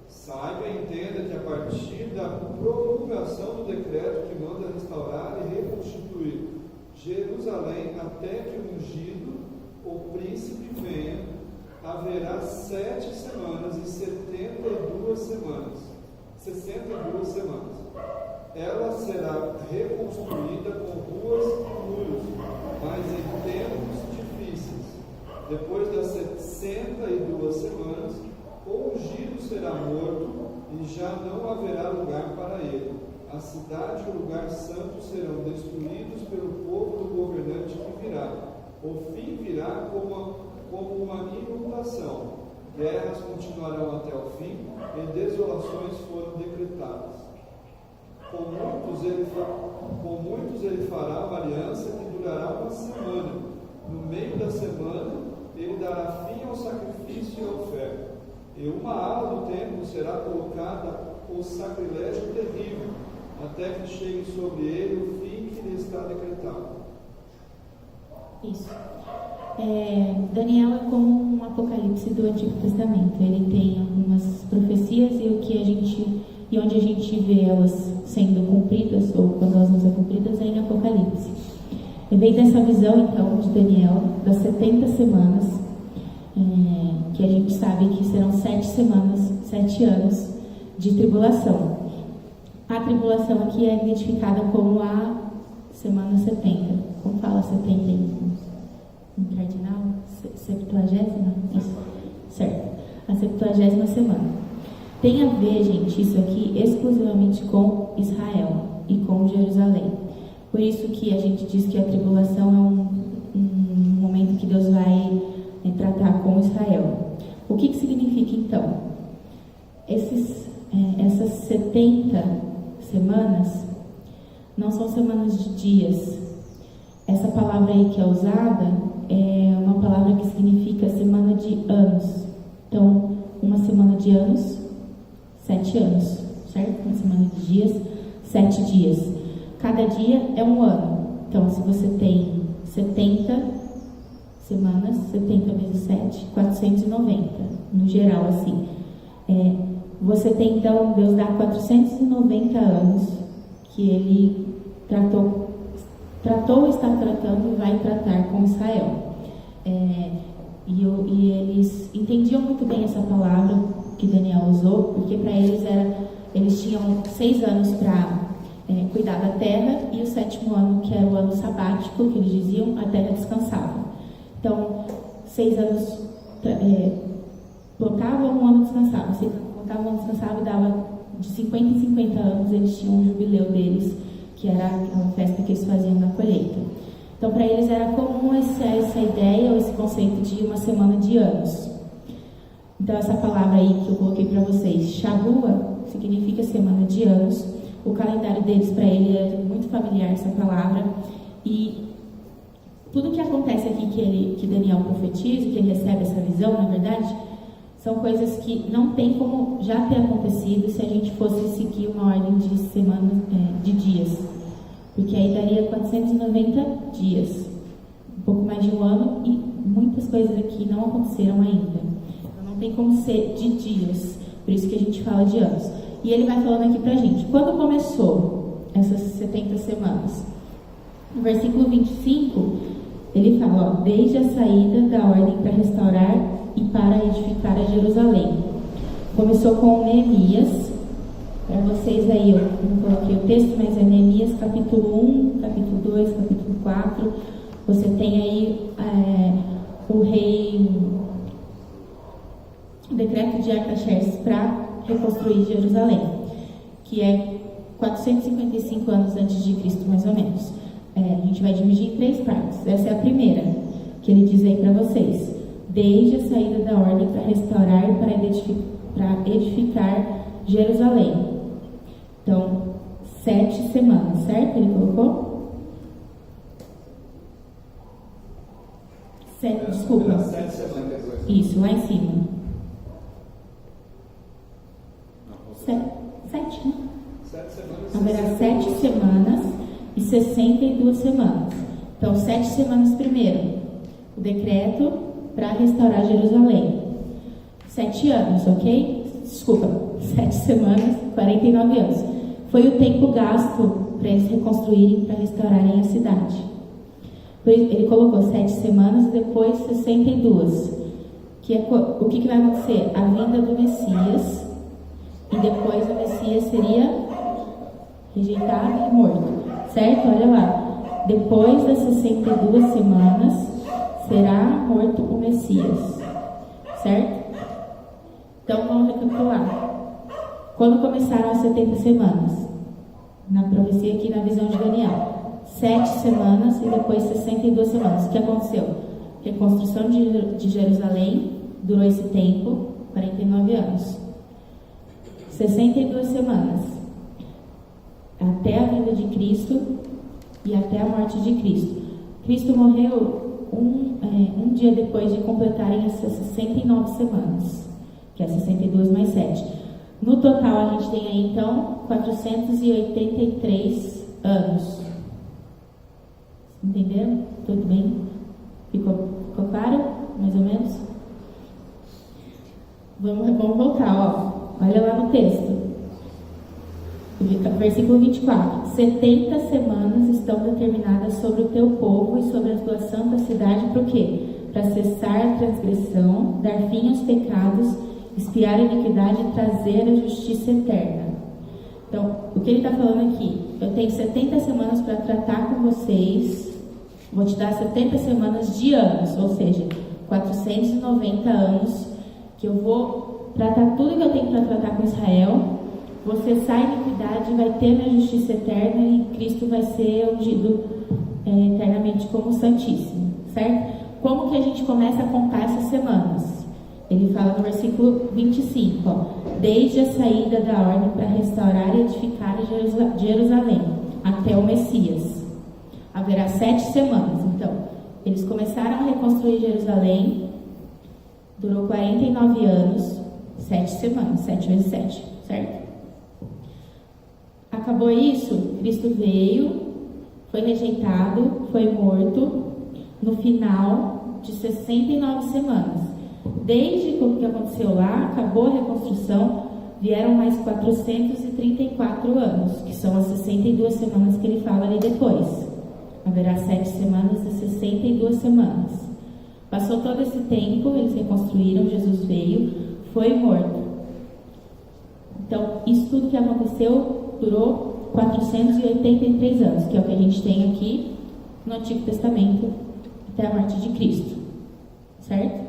[SPEAKER 3] Saiba e entenda que a partir da promulgação do decreto que manda restaurar e reconstituir Jerusalém até que o ungido, o príncipe, venha, haverá 7 semanas e 62 semanas. 62 semanas. Ela será reconstruída com ruas e muros, mas em tempos difíceis. Depois das 62 semanas, o ungido será morto e já não haverá lugar para ele. A cidade e o lugar santo serão destruídos pelo povo do governante que virá. O fim virá como uma inundação. Guerras continuarão até o fim e desolações foram decretadas. Com muitos ele fará uma aliança que durará uma semana. No meio da semana, ele dará fim ao sacrifício e à oferta. E uma ala do templo será colocada o sacrilégio terrível, até que chegue sobre ele o fim que lhe está decretado.
[SPEAKER 1] Isso. Daniel é como um apocalipse do Antigo Testamento. Ele tem algumas profecias e onde a gente vê elas sendo cumpridas, ou quando elas vão ser cumpridas, é em Apocalipse. E vem dessa visão, então, de Daniel, das 70 semanas, que a gente sabe que serão 7 semanas, 7 anos de tribulação. A tribulação aqui é identificada como a semana 70. Como fala 70 em cardinal? 70ª? Isso. Certo. A 70ª semana. Tem a ver, gente, isso aqui exclusivamente com Israel e com Jerusalém. Por isso que a gente diz que a tribulação é um momento que Deus vai tratar com Israel. O que significa, então? Essas 70 semanas não são semanas de dias. Essa palavra aí que é usada é uma palavra que significa semana de anos. Então, uma semana de anos, 7 anos, certo? Uma semana de dias, 7 dias. Cada dia é um ano. Então, se você tem 70 semanas, 70 vezes 7, 490, no geral, assim. Você tem, então, Deus dá 490 anos que Ele tratou, está tratando e vai tratar com Israel. E eles entendiam muito bem essa palavra que Daniel usou, porque para eles eles tinham 6 anos para cuidar da terra, e o 7º ano, que era o ano sabático, que eles diziam, a terra descansava. Então, 6 anos plantavam, um ano descansava. Se plantavam, um ano descansava, e dava de 50 em 50 anos, eles tinham um jubileu deles, que era a festa que eles faziam na colheita. Então, para eles era comum essa ideia, ou esse conceito de uma semana de anos. Então, essa palavra aí que eu coloquei para vocês, Shavua, significa semana de anos. O calendário deles, para ele, é muito familiar essa palavra. E tudo que acontece aqui que Daniel profetiza, que ele recebe essa visão, na verdade, são coisas que não tem como já ter acontecido se a gente fosse seguir uma ordem de semanas, de dias. Porque aí daria 490 dias, um pouco mais de um ano, e muitas coisas aqui não aconteceram ainda. Então não tem como ser de dias, por isso que a gente fala de anos. E ele vai falando aqui pra gente, quando começou essas 70 semanas? No versículo 25, ele fala, desde a saída da ordem para restaurar e para edificar a Jerusalém. Começou com Neemias. Para vocês aí, eu não coloquei o texto, mas é Neemias capítulo 1, capítulo 2, capítulo 4. Você tem aí o decreto de Artaxerxes para reconstruir Jerusalém, que é 455 anos antes de Cristo, mais ou menos. A gente vai dividir em 3 partes. Essa é a primeira, que ele diz aí para vocês. Desde a saída da ordem para restaurar e para edificar Jerusalém. Então, 7 semanas, certo? Ele colocou? 7, desculpa.
[SPEAKER 3] 7 semanas.
[SPEAKER 1] Isso, lá em cima. 7, né?
[SPEAKER 3] 7 semanas.
[SPEAKER 1] Haverá 7 semanas e 62 semanas. Então, 7 semanas primeiro. O decreto para restaurar Jerusalém. 7 anos, ok? Desculpa, 7 semanas, 49 anos. Foi o tempo gasto para eles reconstruírem, para restaurarem a cidade. Ele colocou 7 semanas e depois 62. O que vai acontecer? A vinda do Messias, e depois o Messias seria rejeitado e morto. Certo? Olha lá. Depois das 62 semanas, será morto o Messias. Certo? Então, vamos recapitular. Quando começaram as 70 semanas? Na profecia aqui, na visão de Daniel. 7 semanas e depois 62 semanas. O que aconteceu? Reconstrução de Jerusalém durou esse tempo, 49 anos. 62 semanas. Até a vinda de Cristo e até a morte de Cristo. Cristo morreu um dia depois de completarem essas 69 semanas, que é 62 mais 7. No total, a gente tem aí, então, 483 anos. Entenderam? Tudo bem? Ficou claro? Mais ou menos? Vamos voltar, ó. Olha lá no texto. Versículo 24. 70 semanas estão determinadas sobre o teu povo e sobre a tua santa cidade, para o quê? Para cessar a transgressão, dar fim aos pecados, expiar a iniquidade e trazer a justiça eterna. Então, o que ele está falando aqui? Eu tenho 70 semanas para tratar com vocês, vou te dar 70 semanas de anos, ou seja, 490 anos, que eu vou tratar tudo que eu tenho para tratar com Israel. Você sai em iniquidade, vai ter minha justiça eterna e Cristo vai ser ungido eternamente como Santíssimo, certo? Como que a gente começa a contar essas semanas? Ele fala no versículo 25, ó, desde a saída da ordem para restaurar e edificar Jerusalém, até o Messias. Haverá 7 semanas. Então, eles começaram a reconstruir Jerusalém, durou 49 anos, 7 semanas, 7 vezes 7, certo? Acabou isso, Cristo veio, foi rejeitado, foi morto, no final de 69 semanas. Desde o que aconteceu lá, acabou a reconstrução, vieram mais 434 anos, que são as 62 semanas que ele fala ali depois. Haverá 7 semanas e 62 semanas. Passou todo esse tempo, eles reconstruíram, Jesus veio, foi morto. Então, isso tudo que aconteceu durou 483 anos, que é o que a gente tem aqui no Antigo Testamento, até a morte de Cristo. Certo?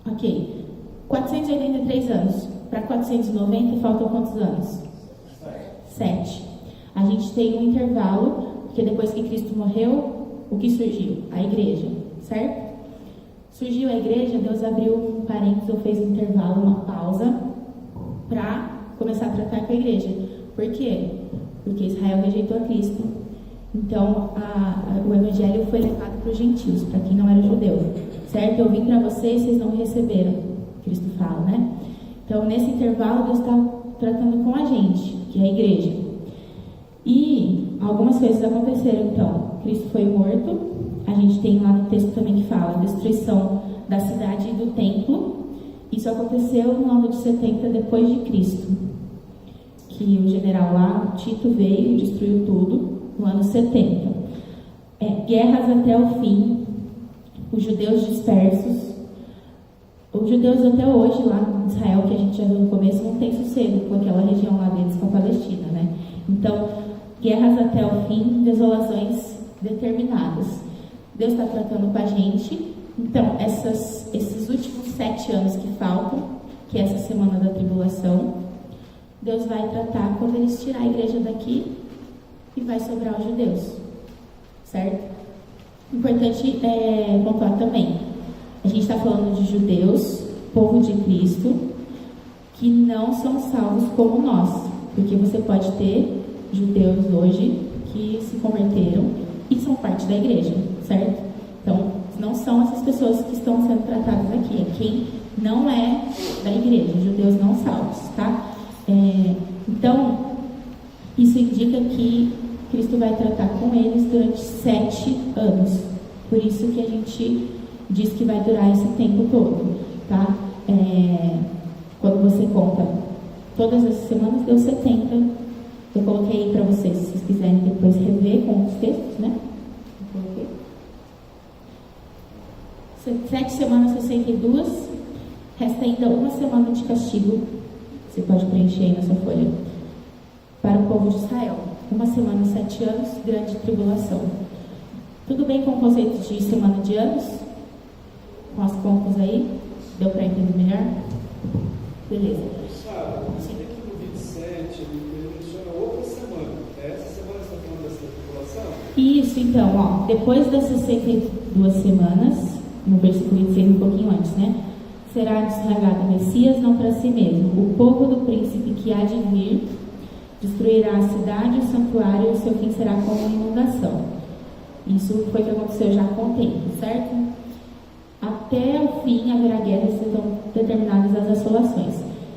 [SPEAKER 1] Ok. 483 anos. Para 490 faltam quantos anos? 7. A gente tem um intervalo, porque depois que Cristo morreu, o que surgiu? A igreja, certo? Surgiu a igreja, Deus abriu um parênteses ou fez um intervalo, uma pausa, para começar a tratar com a igreja. Por quê? Porque Israel rejeitou a Cristo. Então, o evangelho foi levado para os gentios, para quem não era judeu. Certo? Eu vim para vocês, vocês não me receberam. Cristo fala, né? Então, nesse intervalo, Deus está tratando com a gente, que é a igreja. E algumas coisas aconteceram, então. Cristo foi morto. A gente tem lá no texto também que fala a destruição da cidade e do templo. Isso aconteceu no ano de 70 depois de Cristo. Que o general lá, Tito, veio e destruiu tudo no ano 70. Guerras até o fim. Os judeus dispersos. Os judeus até hoje lá em Israel, que a gente já viu no começo, não tem sossego com aquela região lá deles, com a Palestina, né? Então, guerras até o fim, desolações determinadas. Deus está tratando com a gente. Então, esses últimos 7 anos que faltam, que é essa semana da tribulação, Deus vai tratar quando eles tirar a igreja daqui e vai sobrar os judeus, certo? Importante pontuar também, a gente está falando de judeus, povo de Cristo, que não são salvos como nós, porque você pode ter judeus hoje que se converteram e são parte da igreja, certo? Então, não são essas pessoas que estão sendo tratadas aqui, é quem não é da igreja, judeus não salvos, tá? Então, isso indica que Cristo vai tratar com eles durante 7 anos. Por isso que a gente diz que vai durar esse tempo todo, tá? Quando você conta todas as semanas, deu 70. Eu coloquei aí para vocês, se vocês quiserem depois rever com os textos, né? Eu coloquei. 7 semanas, 62. Resta ainda uma semana de castigo. Você pode preencher aí na sua folha. Para o povo de Israel. Uma semana, 7 anos, grande tribulação. Tudo bem com o conceito de semana de anos? Com as contas aí? Deu para entender melhor? Beleza.
[SPEAKER 3] Sabe, aqui no 27, ele menciona outra semana. Essa semana você está falando dessa tribulação?
[SPEAKER 1] Isso, então, ó. Depois das 62 semanas, no versículo 26, um pouquinho antes, né? Será desragado o Messias, não para si mesmo. O povo do príncipe que há de vir destruirá a cidade, o santuário, e o seu fim será como inundação. Isso foi o que aconteceu já com o tempo, certo? Até o fim haverá guerra e serão determinadas as assolações.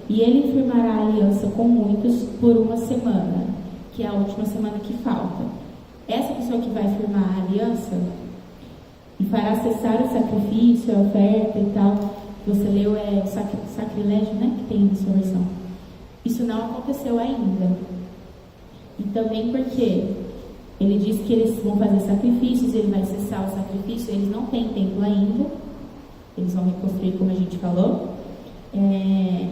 [SPEAKER 1] E ele firmará a aliança com muitos por uma semana, que é a última semana que falta. Essa pessoa que vai firmar a aliança e fará cessar o sacrifício, a oferta e tal, que você leu é sacrilégio, né? Que tem na sua versão. Isso não aconteceu ainda. E também porque ele diz que eles vão fazer sacrifícios, ele vai cessar o sacrifício, eles não têm templo ainda, eles vão reconstruir como a gente falou,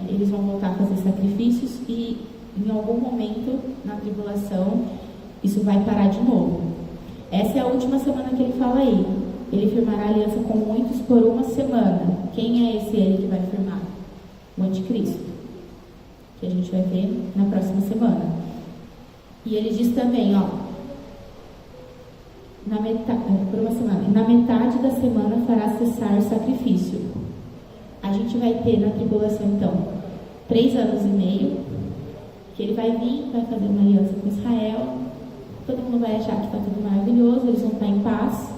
[SPEAKER 1] eles vão voltar a fazer sacrifícios e em algum momento na tribulação, isso vai parar de novo. Essa é a última semana que ele fala aí. Ele firmará aliança com muitos por uma semana. Quem é esse ele que vai firmar? O anticristo, que a gente vai ver na próxima semana. E ele diz também, ó, por uma semana, na metade da semana fará cessar o sacrifício. A gente vai ter na tribulação, então, 3 anos e meio, que ele vai vir, vai fazer uma aliança com Israel, todo mundo vai achar que está tudo maravilhoso, eles vão estar em paz.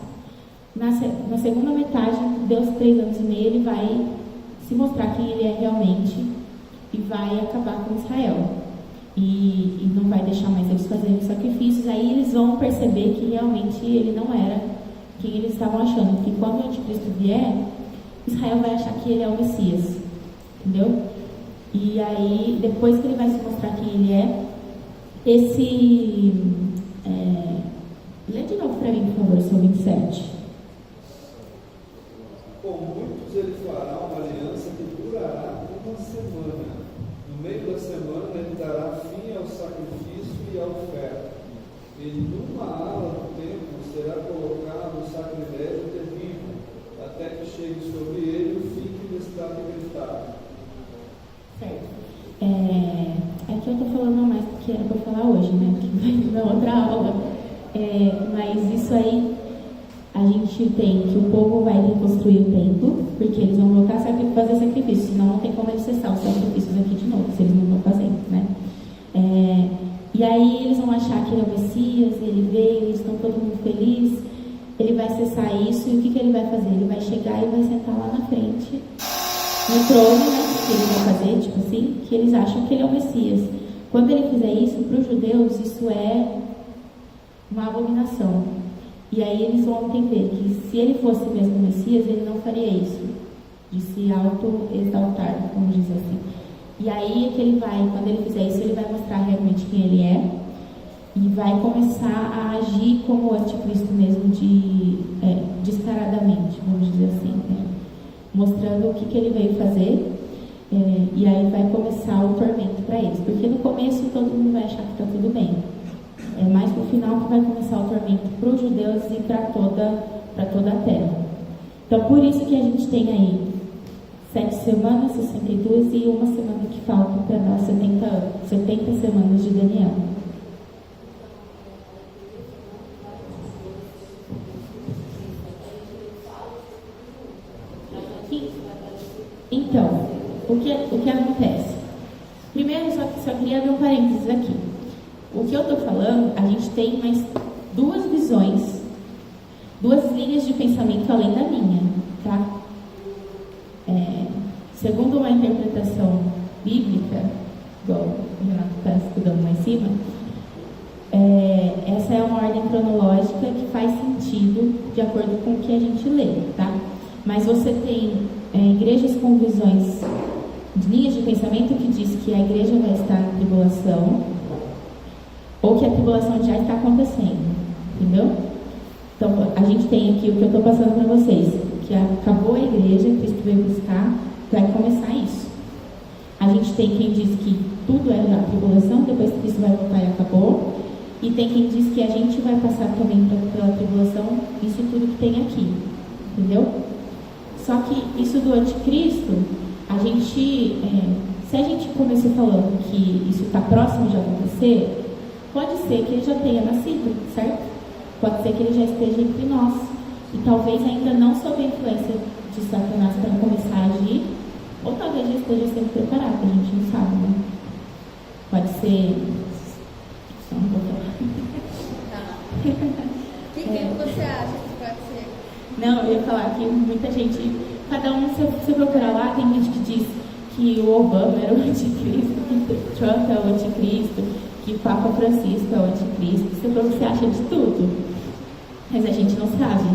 [SPEAKER 1] Na segunda metade, Deus, 3 anos e meio, ele vai se mostrar quem ele é realmente e vai acabar com Israel. E não vai deixar mais eles fazerem sacrifícios. Aí eles vão perceber que realmente ele não era quem eles estavam achando. Que quando o anticristo vier, Israel vai achar que ele é o Messias. Entendeu? E aí, depois que ele vai se mostrar quem ele é, lê de novo para mim, por favor, São 27.
[SPEAKER 3] Com muitos ele fará uma aliança que durará uma semana. No meio da semana ele dará fim ao sacrifício e à oferta. E numa ala do templo será colocado o sacrilégio terrível, até que chegue sobre ele o fim que lhe está decretado.
[SPEAKER 1] Certo. É que eu estou falando mais do que era para falar hoje, né? Que vai na outra aula. Mas isso aí, a gente tem que o povo vai reconstruir o templo, porque eles vão voltar a fazer sacrifício, senão não tem como eles cessar os sacrifícios aqui de novo, se eles não estão fazendo, né? E aí eles vão achar que ele é o Messias, ele veio, eles estão todo mundo feliz, ele vai cessar isso, e o que ele vai fazer? Ele vai chegar e vai sentar lá na frente, no trono, né, que ele vai fazer, tipo assim, que eles acham que ele é o Messias. Quando ele fizer isso, para os judeus, isso é uma abominação. E aí eles vão entender que se ele fosse mesmo o Messias, ele não faria isso, de se auto-exaltar, vamos dizer assim. E aí é que ele vai, quando ele fizer isso, ele vai mostrar realmente quem ele é e vai começar a agir como o anticristo mesmo, descaradamente, vamos dizer assim, né? Mostrando o que ele veio fazer, e aí vai começar o tormento para eles, porque no começo todo mundo vai achar que está tudo bem. É mais no final que vai começar o tormento para os judeus e para toda a terra. Então, por isso que a gente tem aí 7 semanas, 62 e uma semana que falta para dar 70 semanas de Daniel. Então, o que acontece? Primeiro, só queria abrir um parênteses aqui. O que eu estou falando, a gente tem mais 2 visões, 2 linhas de pensamento além da minha, tá? Segundo uma interpretação bíblica, igual o Renato está estudando lá em cima, essa é uma ordem cronológica que faz sentido de acordo com o que a gente lê, tá? Mas você tem igrejas com visões, linhas de pensamento que diz que a igreja vai estar na tribulação, ou que a tribulação já está acontecendo, entendeu? Então, a gente tem aqui o que eu estou passando para vocês, que acabou a igreja, Cristo veio buscar, vai começar isso. A gente tem quem diz que tudo é a tribulação, depois Cristo vai voltar e acabou, e tem quem diz que a gente vai passar também pela tribulação, isso tudo que tem aqui, entendeu? Só que isso do anticristo, a gente, se a gente começou falando que isso está próximo de acontecer, pode ser que ele já tenha nascido, certo? Pode ser que ele já esteja entre nós. E talvez ainda não sob a influência de Satanás para começar a agir, ou talvez já esteja sendo preparado, a gente não sabe, né? Pode ser... Só não vou falar.
[SPEAKER 4] Que tempo você acha que pode ser?
[SPEAKER 1] Não, eu ia falar que muita gente... Cada um, se você procurar lá, tem gente que diz que o Obama era o anticristo, que Trump é o anticristo, que o Papa Francisco é o anticristo. Você acha de tudo, mas a gente não sabe.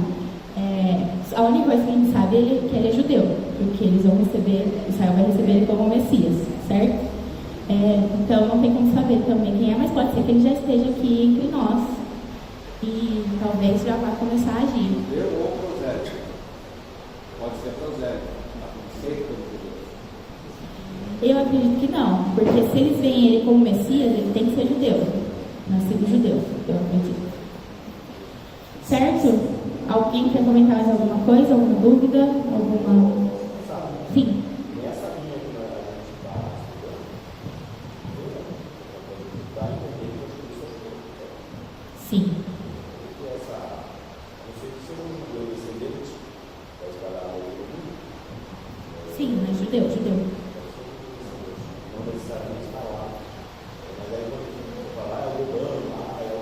[SPEAKER 1] A única coisa que a gente sabe é que ele é judeu, porque eles vão receber, Israel vai receber ele como Messias, certo? Então não tem como saber também quem é, mas pode ser que ele já esteja aqui entre nós e talvez já vá começar a agir.
[SPEAKER 2] Judeu ou prosélito? Pode ser prosélito, a conceito do judeu.
[SPEAKER 1] Eu acredito que não, porque se eles veem ele como Messias, ele tem que ser judeu, nascido judeu, eu acredito. Certo? Alguém quer comentar mais alguma coisa, alguma dúvida, alguma... Sim.
[SPEAKER 7] Nessa linha que a gente está estudando, para entender que isso é
[SPEAKER 1] Sim.
[SPEAKER 7] porque essa, não sei se é um judeu descendente da escalada do mundo.
[SPEAKER 1] Sim, mas judeu.
[SPEAKER 7] Não necessariamente está lá. Mas aí quando a gente fala, é o urbano, é o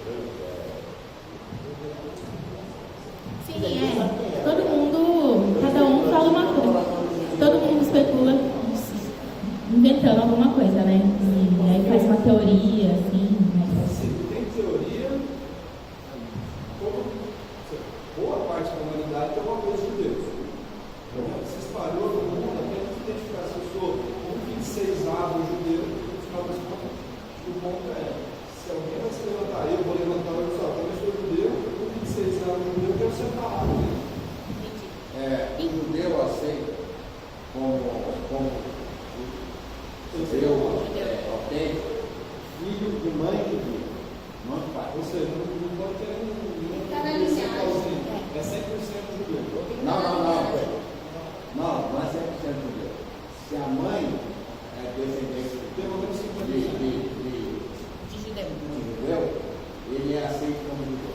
[SPEAKER 7] branco,
[SPEAKER 1] Sim, é. Todo mundo, cada um fala uma coisa. Todo mundo especula inventando alguma coisa, né? E aí faz uma teoria, assim, mas...
[SPEAKER 3] Assim, tem teoria, boa parte da humanidade tem uma coisa de Deus. Se espalhou no mundo, até que identificar se eu sou um 26º judeu, no final das contas, o ponto é, se alguém vai se levantar, eu vou levantar e dizer, também sou judeu, um 26º judeu, eu quero sentar lá.
[SPEAKER 2] O judeu aceita como judeu autêntico, filho de mãe judeu, não de pai.
[SPEAKER 3] Ou seja, não pode ter
[SPEAKER 4] Tá na linhagem.
[SPEAKER 3] é 100% judeu.
[SPEAKER 2] Não é 100% judeu. Se a mãe é descendente
[SPEAKER 3] Pelo menos 50%.
[SPEAKER 1] De judeu.
[SPEAKER 2] judeu, ele é aceito como judeu.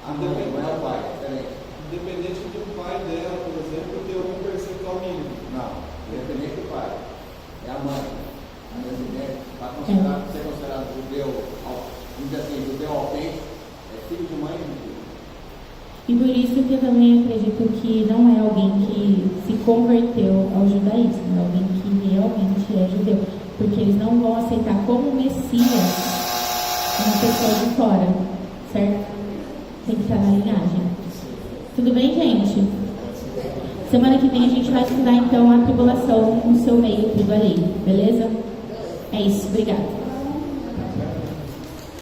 [SPEAKER 2] A mãe não é o pai, é diferente.
[SPEAKER 3] Independente do pai dela, por exemplo, ter algum percentual mínimo.
[SPEAKER 2] Não, independente do pai. É a mãe. A descendente, para ser considerado judeu, vamos dizer assim, judeu autêntico, é filho de mãe e judeu.
[SPEAKER 1] E por isso que eu também acredito que não é alguém que se converteu ao judaísmo, é alguém que realmente é judeu. Porque eles não vão aceitar como Messias uma pessoa de fora, certo? Tem que estar na linhagem. Tudo bem, gente? Semana que vem a gente vai estudar então a tribulação no seu meio, tudo ali, beleza? É isso, obrigada.